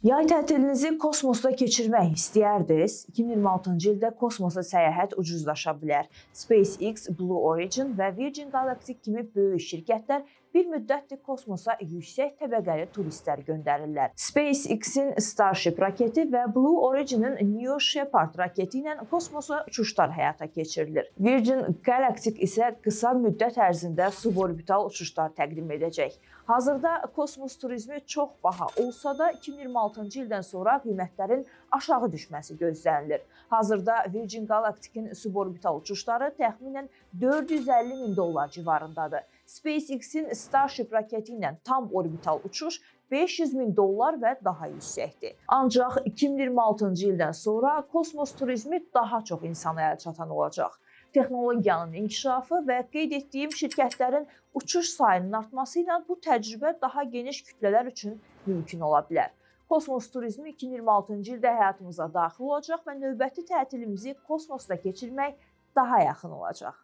Yay tətilinizi kosmosda keçirmək istəyərdiniz? 2026-cı ildə kosmosa səyahət ucuzlaşa bilər. SpaceX, Blue Origin və Virgin Galactic kimi böyük şirkətlər bir müddətdir kosmosa yüksək təbəqəli turistlər göndərirlər. SpaceX-in Starship raketi və Blue Origin-in New Shepard raketi ilə kosmosa uçuşlar həyata keçirilir. Virgin Galactic isə qısa müddət ərzində suborbital uçuşlar təqdim edəcək. Hazırda kosmos turizmi çox baha olsa da 2026-cı ildən sonra qiymətlərin aşağı düşməsi gözlənilir. Hazırda Virgin Galactic-in suborbital uçuşları təxminən $450.000 civarındadır. SpaceX-in Starship raketi ilə tam orbital uçuş $500.000 və daha yüksəkdir. Ancaq 2026-cı ildən sonra kosmos turizmi daha çox insana əl çatan olacaq. Texnologiyanın inkişafı və qeyd etdiyim şirkətlərin uçuş sayının artması ilə bu təcrübə daha geniş kütlələr üçün mümkün ola bilər. Kosmos turizmi 2026-cı ildə həyatımıza daxil olacaq və növbəti tətilimizi kosmosda keçirmək daha yaxın olacaq.